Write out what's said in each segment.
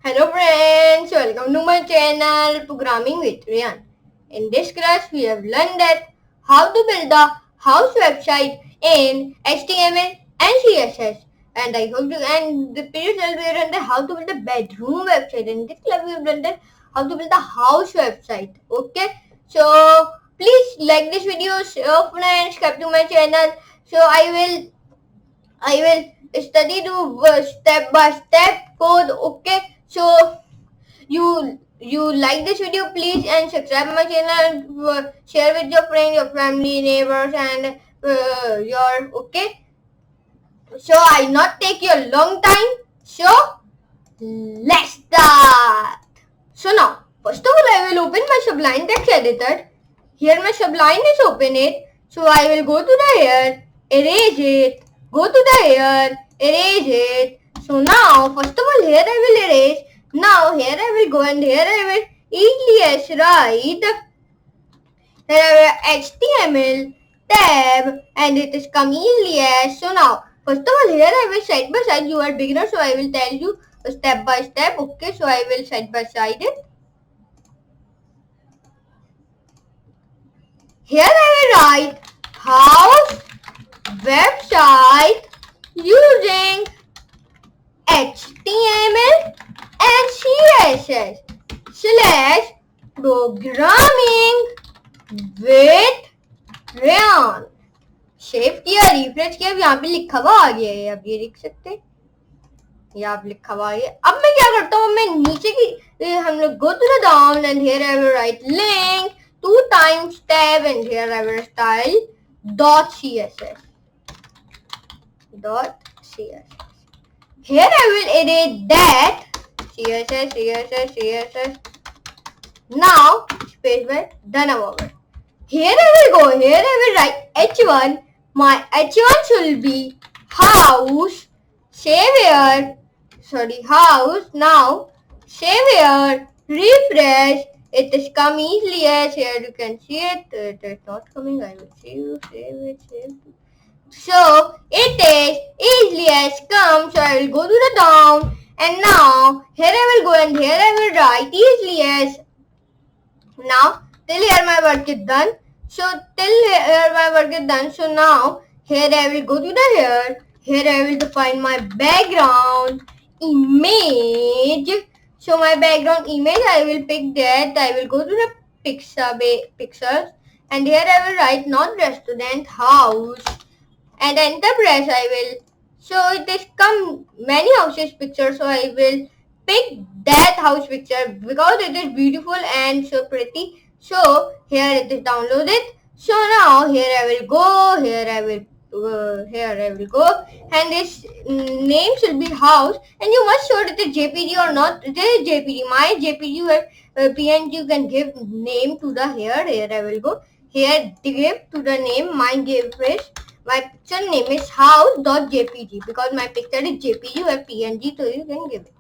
Hello friends, welcome to my channel Programming with Rayyan. In this class we have learned that how to build a house website in HTML and CSS. And I hope you and the previous class we have learned how to build a bedroom website. In this class we have learned how to build a house website. Okay, so please like this video, share and subscribe to my channel. So I will study the step by step code. Okay, so you like this video, please, and subscribe my channel, share with your friends, your family, neighbors, and your okay. So I not take your long time. So let's start. So now, first of all, I will open my Sublime text editor. Here my Sublime is open it. So I will go to the here, erase it, go to the here, erase it. So now, first of all, here I will erase. Now here I will go and here I will easily write HTML tab and it is come easily as. So now, first of all, here I will side by side. You are beginner, so I will tell you step by step. Okay, so I will side by side it. Here I will write house website using HTML and CSS slash programming with Rayyan. Save किया, refresh किया, यहाँ पे लिखा हुआ आ गया है, आप ये लिख सकते हैं, यहाँ पे लिखा हुआ है. अब मैं क्या करता हूँ, मैं नीचे की हम लोग go to the down and here I will write link 2 times tab and here I will style .css. Here I will edit that CSS. Now spacebar, done about it. Here I will go. Here I will write H1. My H1 should be house. Save here. Sorry, house. Now save here. Refresh. It is come easily as here you can see it. It is not coming. I will save it. So it is easily as come. So I will go to the down and now here I will go and here I will write easily as. Now till here my work is done. So till here my work is done. So now here I will go to the here. Here I will define my background image. So my background image I will pick that. I will go to the pixels and here I will write not restaurant house and enter press I will. So it is come many houses picture. So I will pick that house picture because it is beautiful and so pretty. So here it is downloaded. So now here I will go, here I will go and this name should be house and you must show it is JPG or not. It is JPG. My JPG or PNG you can give name to the here I will go. Here give to the name my picture name is house.jpg because my picture is JPG or PNG, so you can give it.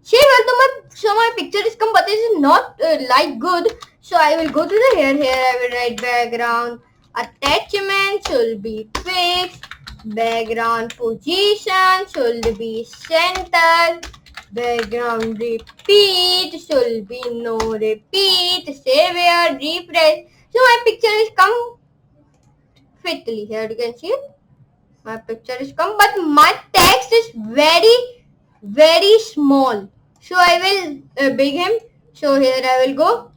So my picture is come, but it is not like good. So I will go to the here. Here I will write background attachment should be fixed. Background position should be center. Background repeat should be no repeat. Save here, refresh. So my picture is come fitly. Here you can see it. My picture is come, but my text is very small. So I will big him. So here I will go.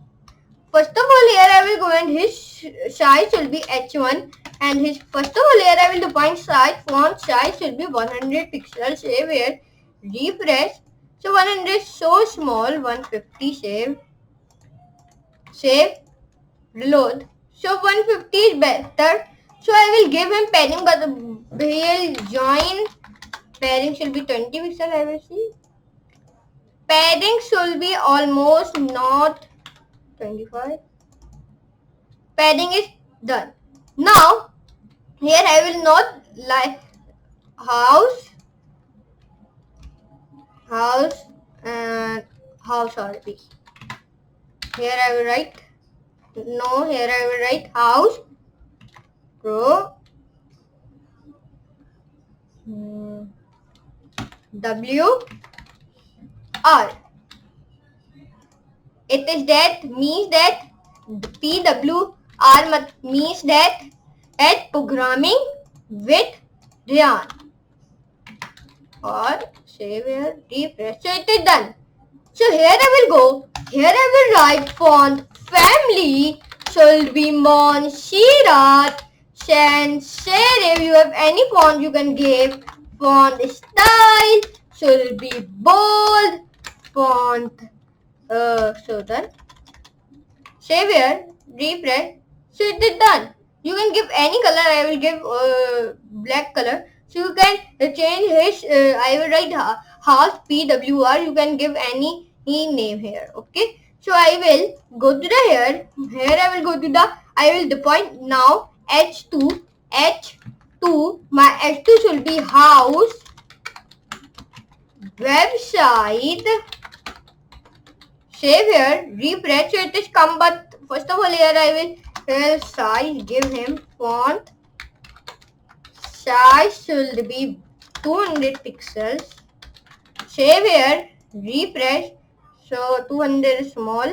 First of all, here I will go and his size will be H1 and his first of all here I will define size. Font size should be 100 pixels. Save here, refresh. So 100 is so small. 150 save, reload. So 150 is better. So I will give him padding, but he'll join. Padding should be 20 pixels. I will see. Padding should be almost not 25. Padding is done. Now here I will not like house and house RP. Here I will write no. Here I will write house pro W R. it is that means that PWR means that at programming with Ryan, or save here, refresh. So it is done. So here I will go. Here I will write font family should be Monsirat. And if you have any font you can give. Font style should be bold. Font so done. Save here, refresh. So it is done. You can give any color. I will give black color. So you can change his. I will write house PWR. You can give any name here. Okay. So I will go to the here. Here I will go to the. I will define now H2. H2. My H2 should be house website. Save here, refresh. So it is come, but first of all here I will size, give him font size should be 200 pixels. Save here, refresh. So 200 is small,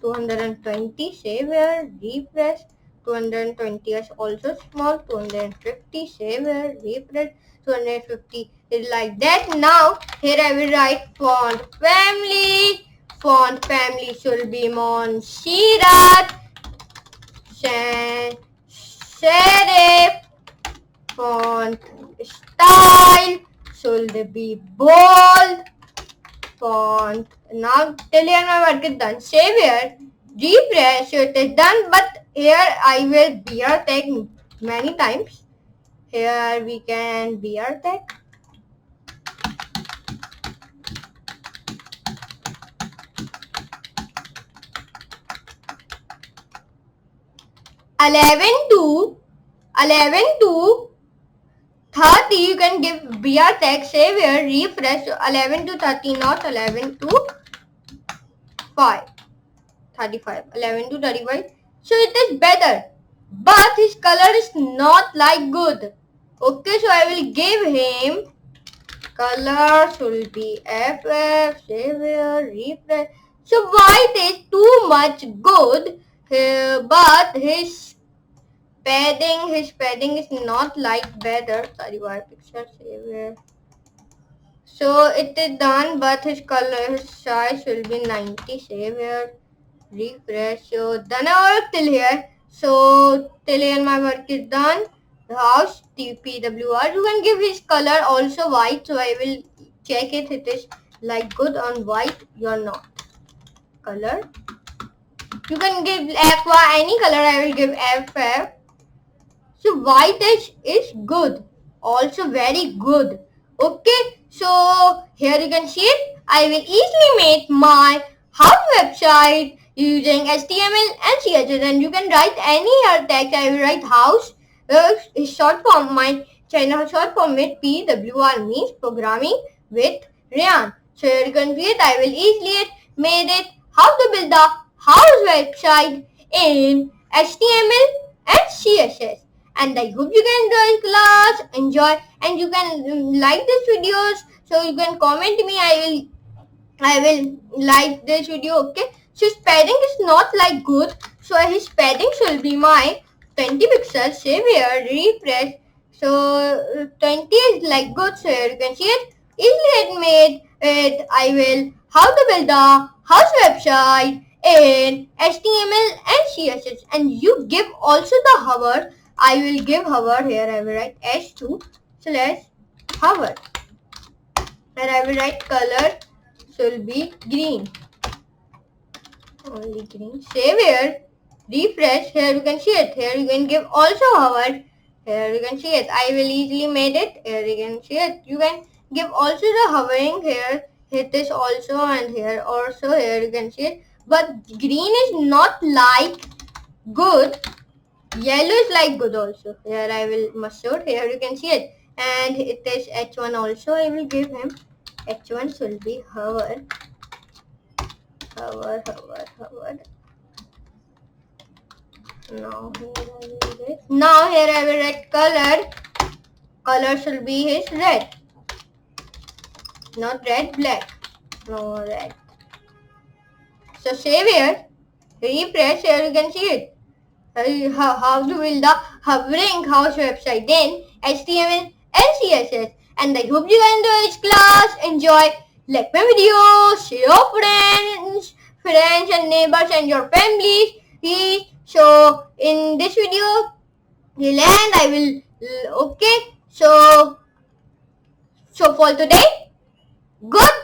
220. Save here, refresh. 220 is also small, 250. Save here, refresh. 250 is like that. Now here I will write font family. Font family should be Monsirat. Serif. Font style should be bold. Font. Now till here my work is done. Save here. Refresh. So it is done. But here I will BR tag many times. Here we can BR tag. Eleven to 30 you can give BR tag. Save here, refresh. So 11 to 30, not 11 to 35. 11 to 35. So it is better. But his color is not like good. Okay, so I will give him color should be FF. Save here, refresh. So white is too much good. But his padding is not like better. 35 pixels. Save here. So it is done, but his color, his size will be 90. Save here, refresh. So done our work till here. So till here my work is done. The house PWR. You can give his color also white. So I will check it. It is like good on white. You are not. Color. You can give aqua any color. I will give FF. So white is good. Also very good. Okay. So here you can see it. I will easily make my house website using HTML and CSS, and you can write any text. I will write house. Short form. My channel short form with PWR means programming with Ryan. So here you can see it. I will easily made it how to build the house website in HTML and CSS. And I hope you can enjoy class, and you can like these videos. So you can comment me. I will like this video. Okay. So his padding is not like good. So his padding should be my 20 pixels. Save here, refresh. So 20 is like good. So here you can see it. Easily it made it. I will how to build a house website in HTML and CSS. And you give also the hover. I will give hover here. I will write H2 / hover. And I will write color should be green. Only green. Save here. Refresh. Here you can see it. Here you can give also hover. Here you can see it. I will easily made it. Here you can see it. You can give also the hovering here. Hit this also, and here also. Here you can see it. But green is not like good. Yellow is like good also. Here I will mustard. Here you can see it. And it is H1 also. I will give him H1 should be hover. Hover. Now here I will write color. Color should be his red. Not red, black. No, red. So save here, refresh here, you can see it. How to build the hovering house website in HTML and CSS. And I hope you enjoy this class. Enjoy, like my video, share your friends and neighbors and your families. So in this video, till end I will okay. So for today, good.